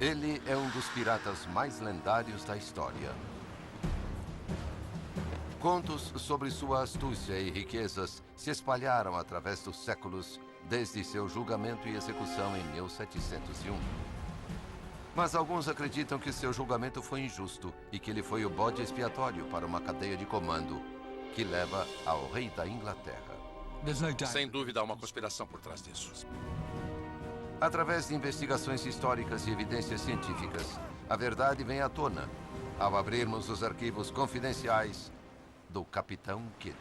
Ele é um dos piratas mais lendários da história. Contos sobre sua astúcia e riquezas se espalharam através dos séculos, desde seu julgamento e execução em 1701. Mas alguns acreditam que seu julgamento foi injusto e que ele foi o bode expiatório para uma cadeia de comando que leva ao rei da Inglaterra. Sem dúvida há uma conspiração por trás disso. Através de investigações históricas e evidências científicas, a verdade vem à tona ao abrirmos os arquivos confidenciais do Capitão Kidd.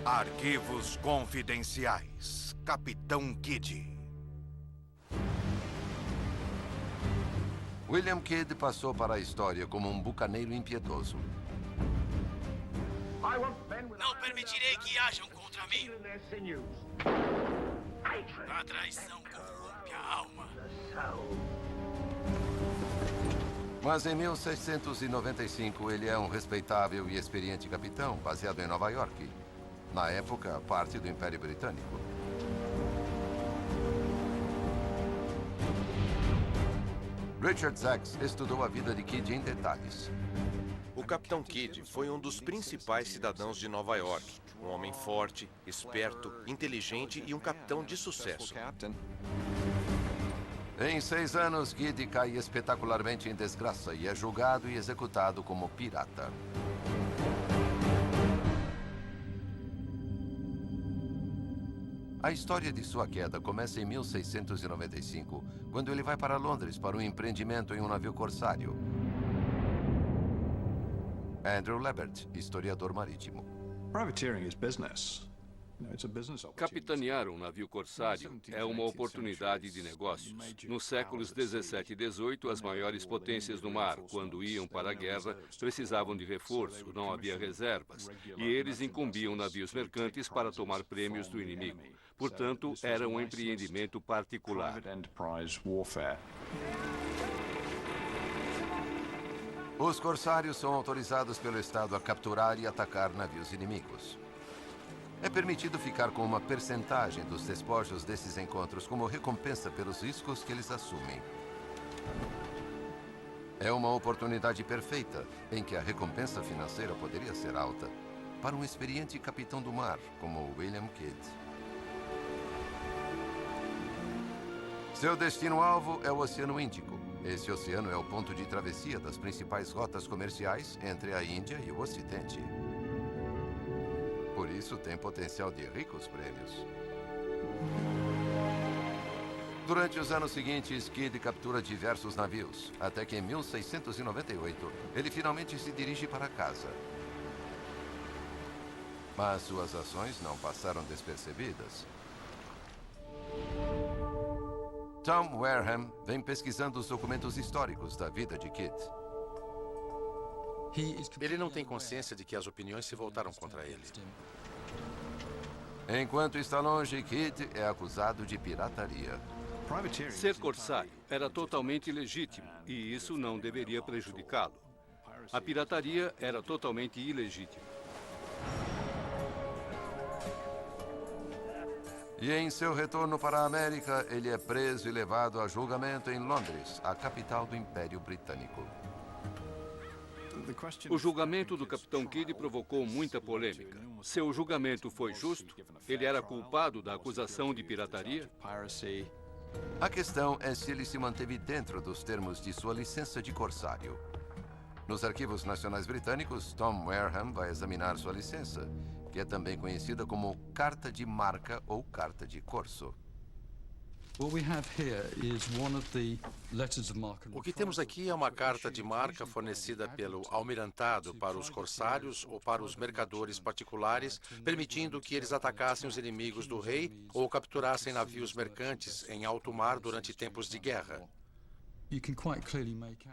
Arquivos confidenciais. Capitão Kidd. William Kidd passou para a história como um bucaneiro impiedoso. Não permitirei que hajam contra mim. A traição corrompe a alma. Mas em 1695 ele é um respeitável e experiente capitão baseado em Nova York. Na época, parte do Império Britânico. Richard Sachs estudou a vida de Kidd em detalhes. O Capitão Kidd foi um dos principais cidadãos de Nova York. Um homem forte, esperto, inteligente e um capitão de sucesso. Em 6 anos, Kidd cai espetacularmente em desgraça e é julgado e executado como pirata. A história de sua queda começa em 1695, quando ele vai para Londres para um empreendimento em um navio corsário. Andrew Lebert, historiador marítimo. Capitanear um navio corsário é uma oportunidade de negócios. Nos séculos 17 e 18, as maiores potências do mar, quando iam para a guerra, precisavam de reforço, não havia reservas, e eles incumbiam navios mercantes para tomar prêmios do inimigo. Portanto, era um empreendimento particular. Os corsários são autorizados pelo Estado a capturar e atacar navios inimigos. É permitido ficar com uma percentagem dos despojos desses encontros como recompensa pelos riscos que eles assumem. É uma oportunidade perfeita em que a recompensa financeira poderia ser alta para um experiente capitão do mar como William Kidd. Seu destino-alvo é o Oceano Índico. Esse oceano é o ponto de travessia das principais rotas comerciais entre a Índia e o Ocidente. Por isso, tem potencial de ricos prêmios. Durante os anos seguintes, Kidd captura diversos navios, até que em 1698, ele finalmente se dirige para casa. Mas suas ações não passaram despercebidas. Tom Wareham vem pesquisando os documentos históricos da vida de Kidd. Ele não tem consciência de que as opiniões se voltaram contra ele. Enquanto está longe, Kidd é acusado de pirataria. Ser corsário era totalmente legítimo e isso não deveria prejudicá-lo. A pirataria era totalmente ilegítima. E em seu retorno para a América, ele é preso e levado a julgamento em Londres, a capital do Império Britânico. O julgamento do Capitão Kidd provocou muita polêmica. Seu julgamento foi justo? Ele era culpado da acusação de pirataria? A questão é se ele se manteve dentro dos termos de sua licença de corsário. Nos arquivos nacionais britânicos, Tom Wareham vai examinar sua licença, que é também conhecida como Carta de Marca ou Carta de Corso. O que temos aqui é uma carta de marca fornecida pelo almirantado para os corsários ou para os mercadores particulares, permitindo que eles atacassem os inimigos do rei ou capturassem navios mercantes em alto mar durante tempos de guerra.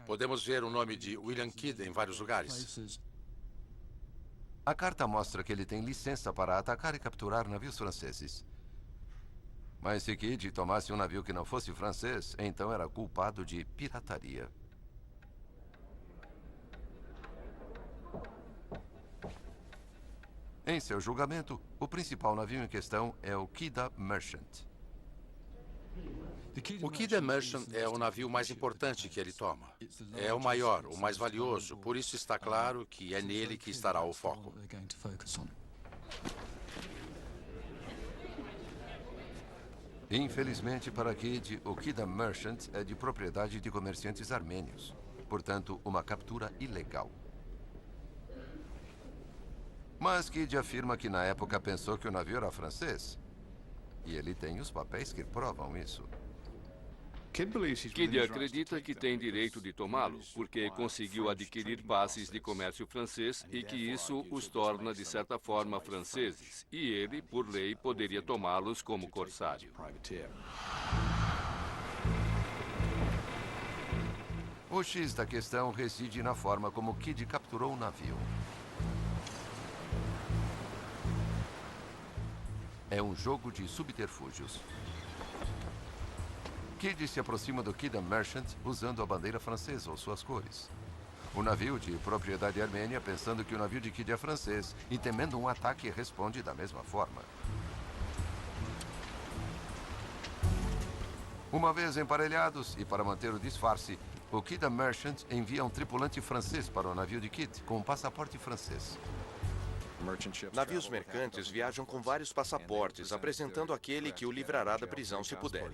Podemos ver o nome de William Kidd em vários lugares. A carta mostra que ele tem licença para atacar e capturar navios franceses. Mas se Kidd tomasse um navio que não fosse francês, então era culpado de pirataria. Em seu julgamento, o principal navio em questão é o Kidda Merchant. O Kidda Merchant é o navio mais importante que ele toma. É o maior, o mais valioso, por isso está claro que é nele que estará o foco. Infelizmente para Kidd, o Kidda Merchant é de propriedade de comerciantes armênios. Portanto, uma captura ilegal. Mas Kidd afirma que na época pensou que o navio era francês. E ele tem os papéis que provam isso. Kidd acredita que tem direito de tomá-lo, porque conseguiu adquirir passes de comércio francês e que isso os torna, de certa forma, franceses. E ele, por lei, poderia tomá-los como corsário. O X da questão reside na forma como Kidd capturou o navio. É um jogo de subterfúgios. Kidd se aproxima do Kidda Merchant usando a bandeira francesa ou suas cores. O navio de propriedade armênia, pensando que o navio de Kidd é francês e temendo um ataque, responde da mesma forma. Uma vez emparelhados e para manter o disfarce, o Kidda Merchant envia um tripulante francês para o navio de Kidd com um passaporte francês. Navios mercantes viajam com vários passaportes, apresentando aquele que o livrará da prisão se puderem.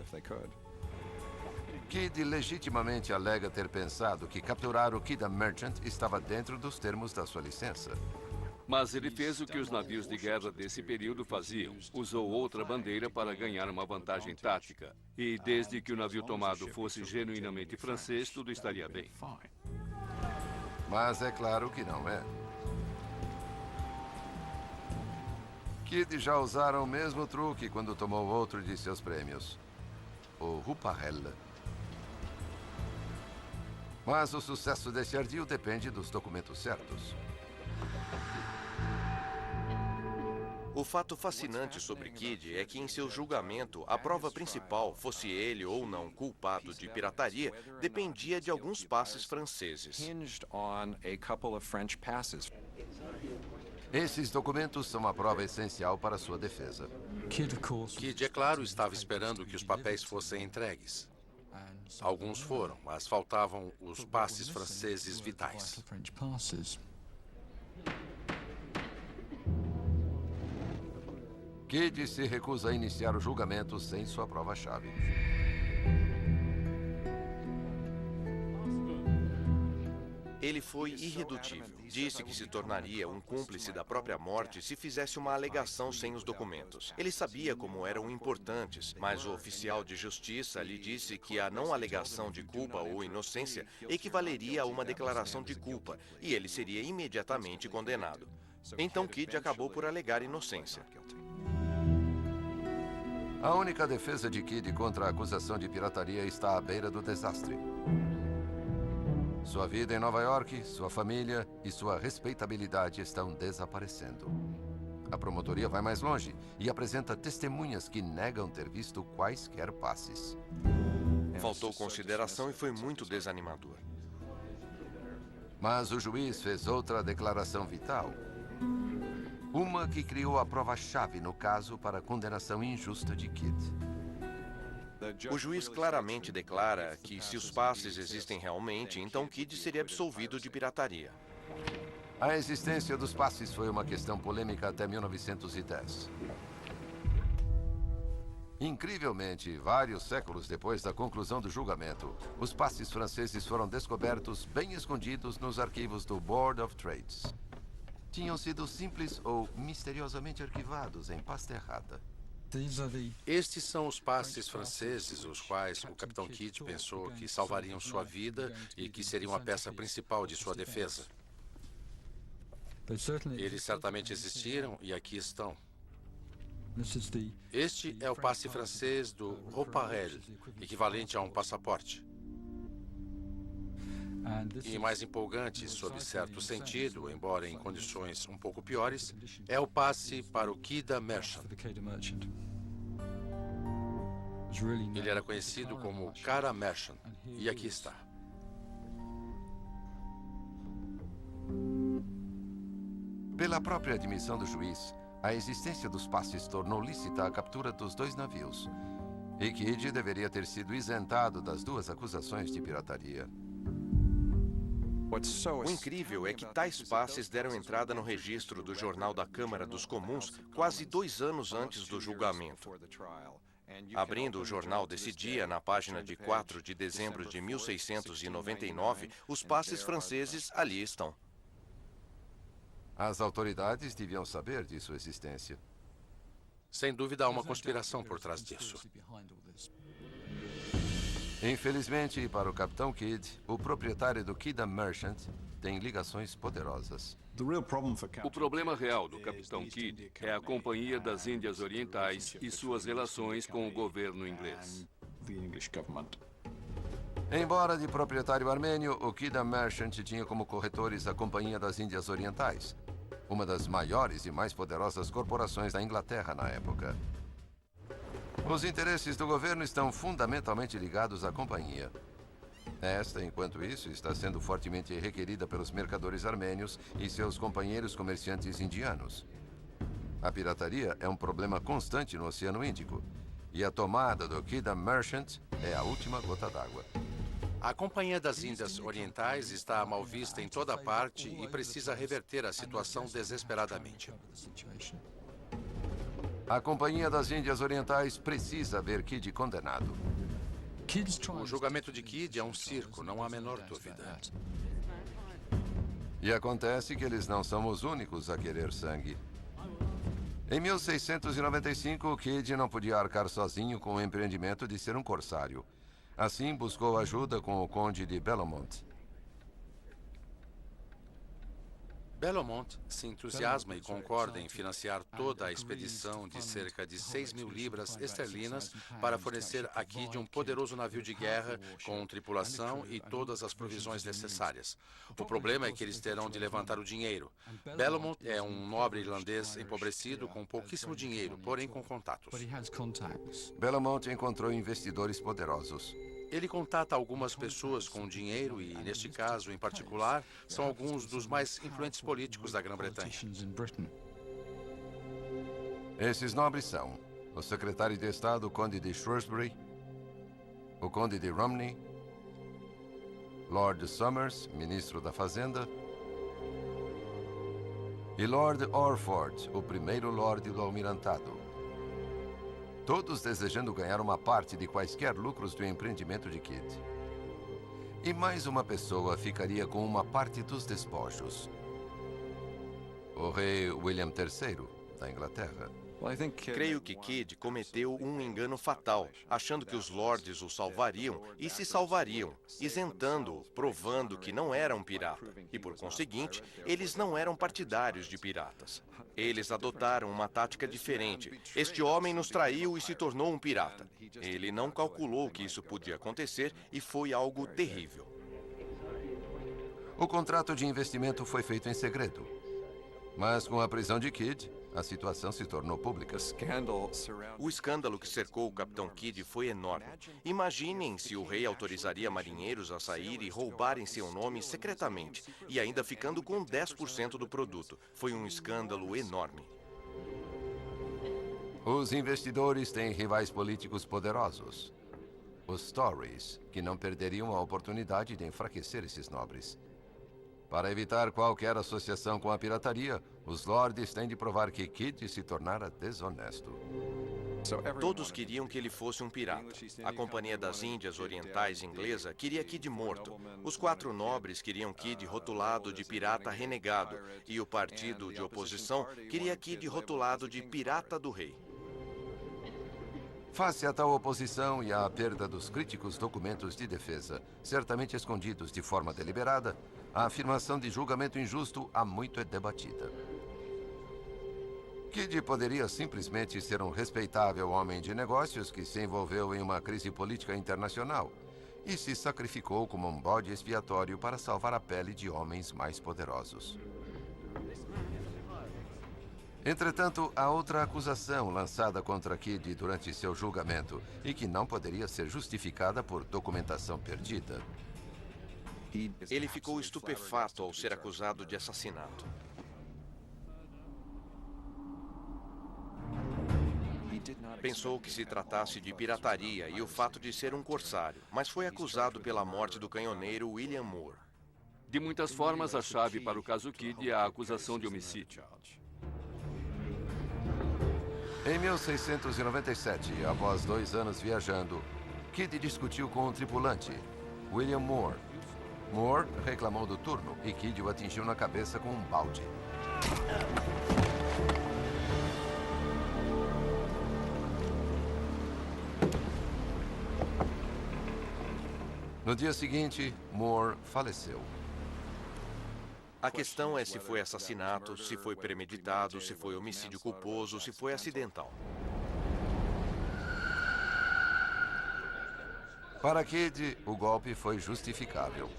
Kidd legitimamente alega ter pensado que capturar o Kidda Merchant estava dentro dos termos da sua licença. Mas ele fez o que os navios de guerra desse período faziam. Usou outra bandeira para ganhar uma vantagem tática. E desde que o navio tomado fosse genuinamente francês, tudo estaria bem. Mas é claro que não é. Kidd já usaram o mesmo truque quando tomou outro de seus prêmios, o Ruparel. Mas o sucesso desse ardil depende dos documentos certos. O fato fascinante sobre Kidd é que em seu julgamento, a prova principal, fosse ele ou não culpado de pirataria, dependia de alguns passes franceses. Esses documentos são a prova essencial para sua defesa. Kidd, é claro, estava esperando que os papéis fossem entregues. Alguns foram, mas faltavam os passes franceses vitais. Kidd se recusa a iniciar o julgamento sem sua prova-chave. Ele foi irredutível. Disse que se tornaria um cúmplice da própria morte se fizesse uma alegação sem os documentos. Ele sabia como eram importantes, mas o oficial de justiça lhe disse que a não alegação de culpa ou inocência equivaleria a uma declaração de culpa e ele seria imediatamente condenado. Então Kidd acabou por alegar inocência. A única defesa de Kidd contra a acusação de pirataria está à beira do desastre. Sua vida em Nova York, sua família e sua respeitabilidade estão desaparecendo. A promotoria vai mais longe e apresenta testemunhas que negam ter visto quaisquer passes. Faltou consideração e foi muito desanimador. Mas o juiz fez outra declaração vital. Uma que criou a prova-chave no caso para a condenação injusta de Kidd. O juiz claramente declara que se os passes existem realmente, então Kidd seria absolvido de pirataria. A existência dos passes foi uma questão polêmica até 1910. Incrivelmente, vários séculos depois da conclusão do julgamento, os passes franceses foram descobertos bem escondidos nos arquivos do Board of Trades. Tinham sido simples ou misteriosamente arquivados em pasta errada. Estes são os passes franceses, os quais o Capitão Kidd pensou que salvariam sua vida e que seriam a peça principal de sua defesa. Eles certamente existiram e aqui estão. Este é o passe francês do Ruparel, equivalente a um passaporte. E mais empolgante, sob certo sentido, embora em condições um pouco piores, é o passe para o Kidda Merchant. Ele era conhecido como Cara Merchant, e aqui está. Pela própria admissão do juiz, a existência dos passes tornou lícita a captura dos 2 navios. E Kidd deveria ter sido isentado das 2 acusações de pirataria. O incrível é que tais passes deram entrada no registro do Jornal da Câmara dos Comuns quase 2 anos antes do julgamento. Abrindo o jornal desse dia, na página de 4 de dezembro de 1699, os passes franceses ali estão. As autoridades deviam saber de sua existência. Sem dúvida há uma conspiração por trás disso. Infelizmente, para o Capitão Kidd, o proprietário do Kidam Merchant tem ligações poderosas. O problema real do Capitão Kidd é a Companhia das Índias Orientais e suas relações com o governo inglês. Embora de proprietário armênio, o Kidam Merchant tinha como corretores a Companhia das Índias Orientais, uma das maiores e mais poderosas corporações da Inglaterra na época. Os interesses do governo estão fundamentalmente ligados à companhia. Esta, enquanto isso, está sendo fortemente requerida pelos mercadores armênios e seus companheiros comerciantes indianos. A pirataria é um problema constante no Oceano Índico, e a tomada do Kidam Merchant é a última gota d'água. A Companhia das Índias Orientais está mal vista em toda parte e precisa reverter a situação desesperadamente. A Companhia das Índias Orientais precisa ver Kidd condenado. O julgamento de Kidd é um circo, não há a menor dúvida. E acontece que eles não são os únicos a querer sangue. Em 1695, Kidd não podia arcar sozinho com o empreendimento de ser um corsário. Assim, buscou ajuda com o conde de Bellomont. Bellomont se entusiasma e concorda em financiar toda a expedição de cerca de 6.000 libras esterlinas para fornecer a Kidd um poderoso navio de guerra com tripulação e todas as provisões necessárias. O problema é que eles terão de levantar o dinheiro. Bellomont é um nobre irlandês empobrecido com pouquíssimo dinheiro, porém com contatos. Bellomont encontrou investidores poderosos. Ele contata algumas pessoas com dinheiro e, neste caso em particular, são alguns dos mais influentes políticos da Grã-Bretanha. Esses nobres são o secretário de Estado, o Conde de Shrewsbury, o Conde de Romney, Lord Somers, ministro da Fazenda, e Lord Orford, o primeiro Lorde do Almirantado. Todos desejando ganhar uma parte de quaisquer lucros do empreendimento de Kidd. E mais uma pessoa ficaria com uma parte dos despojos. O rei William III, da Inglaterra. Creio que Kidd cometeu um engano fatal, achando que os lordes o salvariam e se salvariam, isentando-o, provando que não era um pirata. E, por conseguinte, eles não eram partidários de piratas. Eles adotaram uma tática diferente. Este homem nos traiu e se tornou um pirata. Ele não calculou que isso podia acontecer e foi algo terrível. O contrato de investimento foi feito em segredo. Mas com a prisão de Kidd, a situação se tornou pública. O escândalo que cercou o Capitão Kidd foi enorme. Imaginem se o rei autorizaria marinheiros a sair e roubarem seu nome secretamente, e ainda ficando com 10% do produto. Foi um escândalo enorme. Os investidores têm rivais políticos poderosos. Os Tories, que não perderiam a oportunidade de enfraquecer esses nobres. Para evitar qualquer associação com a pirataria, os lordes têm de provar que Kidd se tornara desonesto. Todos queriam que ele fosse um pirata. A Companhia das Índias Orientais inglesa queria Kidd morto. Os 4 nobres queriam Kidd rotulado de pirata renegado. E o partido de oposição queria Kidd rotulado de pirata do rei. Face a tal oposição e à perda dos críticos documentos de defesa, certamente escondidos de forma deliberada, a afirmação de julgamento injusto há muito é debatida. Kidd poderia simplesmente ser um respeitável homem de negócios que se envolveu em uma crise política internacional e se sacrificou como um bode expiatório para salvar a pele de homens mais poderosos. Entretanto, há outra acusação lançada contra Kidd durante seu julgamento e que não poderia ser justificada por documentação perdida. Ele ficou estupefato ao ser acusado de assassinato. Pensou que se tratasse de pirataria e o fato de ser um corsário, mas foi acusado pela morte do canhoneiro William Moore. De muitas formas, a chave para o caso Kidd é a acusação de homicídio. Em 1697, após 2 anos viajando, Kidd discutiu com um tripulante, William Moore. Moore reclamou do turno e Kidd o atingiu na cabeça com um balde. No dia seguinte, Moore faleceu. A questão é se foi assassinato, se foi premeditado, se foi homicídio culposo, se foi acidental. Para Kidd, o golpe foi justificável.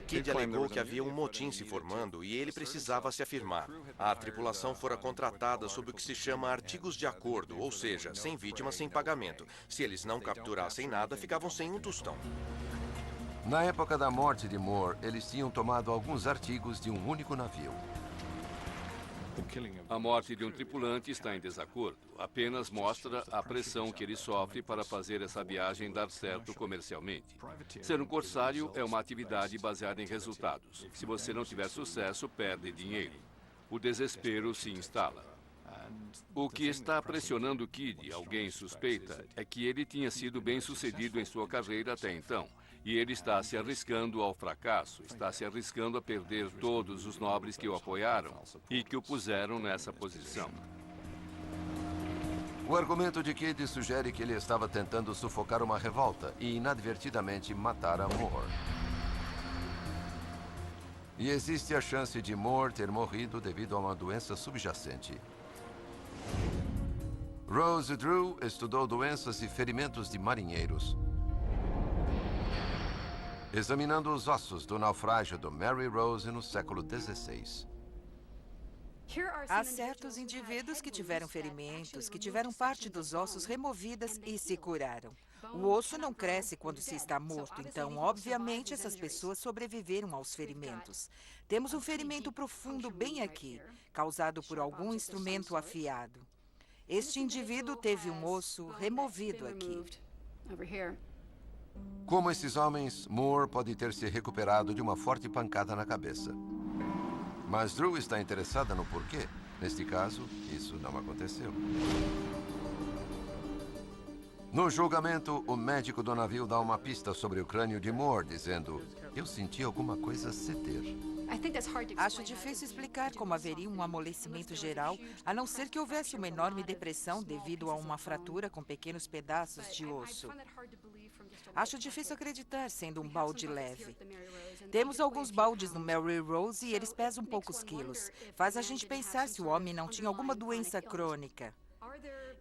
Kidd alegou que havia um motim se formando e ele precisava se afirmar. A tripulação fora contratada sob o que se chama artigos de acordo, ou seja, sem vítima, sem pagamento. Se eles não capturassem nada, ficavam sem um tostão. Na época da morte de Moore, eles tinham tomado alguns artigos de um único navio. A morte de um tripulante está em desacordo. Apenas mostra a pressão que ele sofre para fazer essa viagem dar certo comercialmente. Ser um corsário é uma atividade baseada em resultados. Se você não tiver sucesso, perde dinheiro. O desespero se instala. O que está pressionando Kidd, alguém suspeita, é que ele tinha sido bem-sucedido em sua carreira até então. E ele está se arriscando ao fracasso, está se arriscando a perder todos os nobres que o apoiaram e que o puseram nessa posição. O argumento de Kidd sugere que ele estava tentando sufocar uma revolta e inadvertidamente matar a Moore. E existe a chance de Moore ter morrido devido a uma doença subjacente. Rose Drew estudou doenças e ferimentos de marinheiros. Examinando os ossos do naufrágio do Mary Rose no século XVI. Há certos indivíduos que tiveram ferimentos, que tiveram parte dos ossos removidas e se curaram. O osso não cresce quando se está morto, então, obviamente, essas pessoas sobreviveram aos ferimentos. Temos um ferimento profundo bem aqui, causado por algum instrumento afiado. Este indivíduo teve um osso removido aqui. Como esses homens, Moore pode ter se recuperado de uma forte pancada na cabeça. Mas Drew está interessada no porquê. Neste caso, isso não aconteceu. No julgamento, o médico do navio dá uma pista sobre o crânio de Moore, dizendo: "Eu senti alguma coisa ceder." Acho difícil explicar como haveria um amolecimento geral, a não ser que houvesse uma enorme depressão devido a uma fratura com pequenos pedaços de osso. Acho difícil acreditar sendo um balde leve. Temos alguns baldes no Mary Rose e eles pesam poucos quilos. Faz a gente pensar se o homem não tinha alguma doença crônica.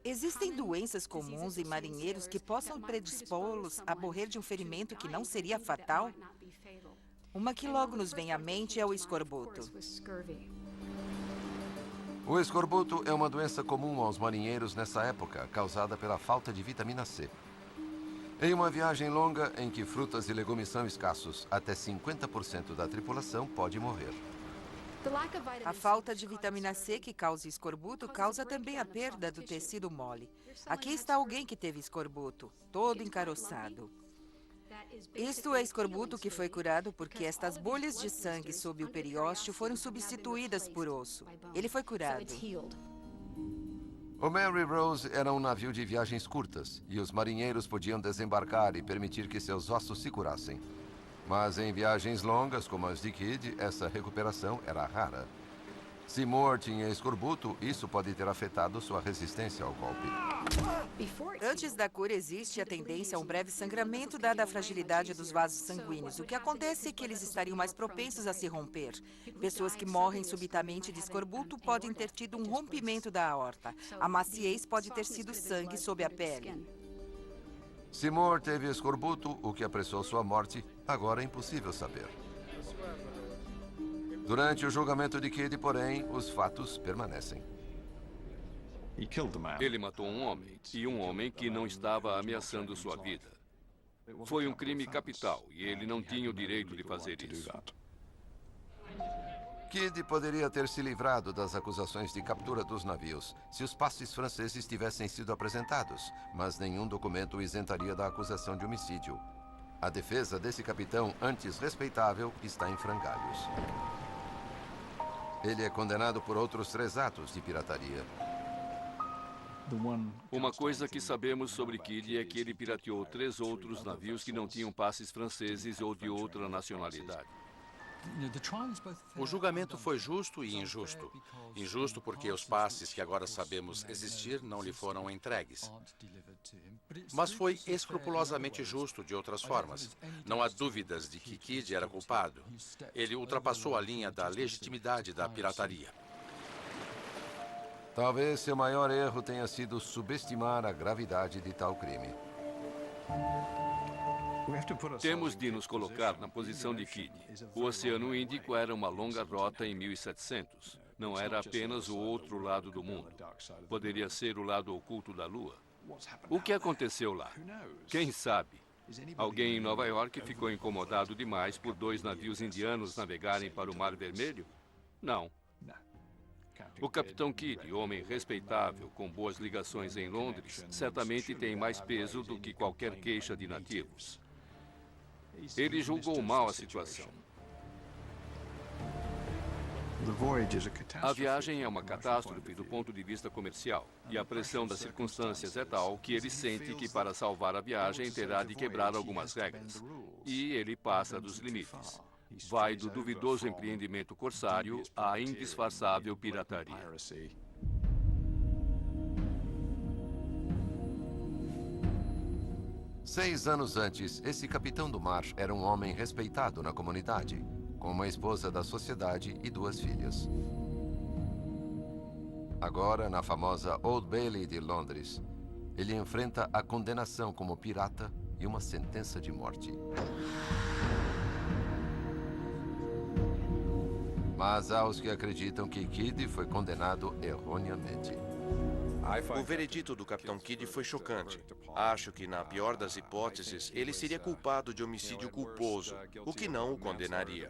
Existem doenças comuns em marinheiros que possam predispô-los a morrer de um ferimento que não seria fatal? Uma que logo nos vem à mente é o escorbuto. O escorbuto é uma doença comum aos marinheiros nessa época, causada pela falta de vitamina C. Em uma viagem longa em que frutas e legumes são escassos, até 50% da tripulação pode morrer. A falta de vitamina C que causa escorbuto causa também a perda do tecido mole. Aqui está alguém que teve escorbuto, todo encaroçado. Isto é escorbuto que foi curado porque estas bolhas de sangue sob o periósteo foram substituídas por osso. Ele foi curado. O Mary Rose era um navio de viagens curtas e os marinheiros podiam desembarcar e permitir que seus ossos se curassem. Mas em viagens longas, como as de Kidd, essa recuperação era rara. Se Moore tinha escorbuto, isso pode ter afetado sua resistência ao golpe. Antes da cura existe a tendência a um breve sangramento dada a fragilidade dos vasos sanguíneos. O que acontece é que eles estariam mais propensos a se romper. Pessoas que morrem subitamente de escorbuto podem ter tido um rompimento da aorta. A maciez pode ter sido sangue sob a pele. Se Moore teve escorbuto, o que apressou sua morte, agora é impossível saber. Durante o julgamento de Kidd, porém, os fatos permanecem. Ele matou um homem, e um homem que não estava ameaçando sua vida. Foi um crime capital, e ele não tinha o direito de fazer isso. Kidd poderia ter se livrado das acusações de captura dos navios se os passes franceses tivessem sido apresentados, mas nenhum documento o isentaria da acusação de homicídio. A defesa desse capitão, antes respeitável, está em frangalhos. Ele é condenado por outros 3 atos de pirataria. Uma coisa que sabemos sobre Kidd é que ele pirateou 3 outros navios que não tinham passes franceses ou de outra nacionalidade. O julgamento foi justo e injusto. Injusto porque os passes que agora sabemos existir não lhe foram entregues. Mas foi escrupulosamente justo de outras formas. Não há dúvidas de que Kidd era culpado. Ele ultrapassou a linha da legitimidade da pirataria. Talvez seu maior erro tenha sido subestimar a gravidade de tal crime. Temos de nos colocar na posição de Kidd. O Oceano Índico era uma longa rota em 1700. Não era apenas o outro lado do mundo. Poderia ser o lado oculto da Lua. O que aconteceu lá? Quem sabe? Alguém em Nova York ficou incomodado demais por 2 navios indianos navegarem para o Mar Vermelho? Não. O capitão Kidd, homem respeitável, com boas ligações em Londres, certamente tem mais peso do que qualquer queixa de nativos. Ele julgou mal a situação. A viagem é uma catástrofe do ponto de vista comercial, e a pressão das circunstâncias é tal que ele sente que para salvar a viagem terá de quebrar algumas regras. E ele passa dos limites. Vai do duvidoso empreendimento corsário à indisfarçável pirataria. 6 anos antes, esse capitão do mar era um homem respeitado na comunidade, com uma esposa da sociedade e 2 filhas. Agora, na famosa Old Bailey de Londres, ele enfrenta a condenação como pirata e uma sentença de morte. Mas há os que acreditam que Kidd foi condenado erroneamente. O veredito do Capitão Kidd foi chocante. Acho que, na pior das hipóteses, ele seria culpado de homicídio culposo, o que não o condenaria.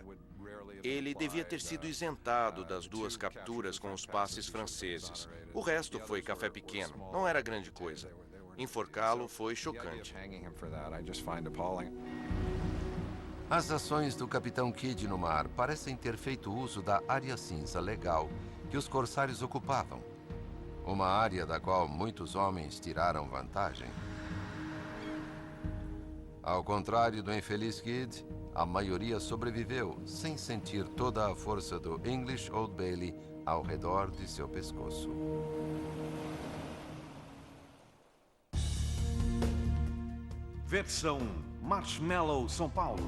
Ele devia ter sido isentado das 2 capturas com os passes franceses. O resto foi café pequeno, não era grande coisa. Enforcá-lo foi chocante. As ações do capitão Kidd no mar parecem ter feito uso da área cinza legal que os corsários ocupavam. Uma área da qual muitos homens tiraram vantagem. Ao contrário do infeliz Kidd, a maioria sobreviveu sem sentir toda a força do English Old Bailey ao redor de seu pescoço. Versão Marshmallow São Paulo.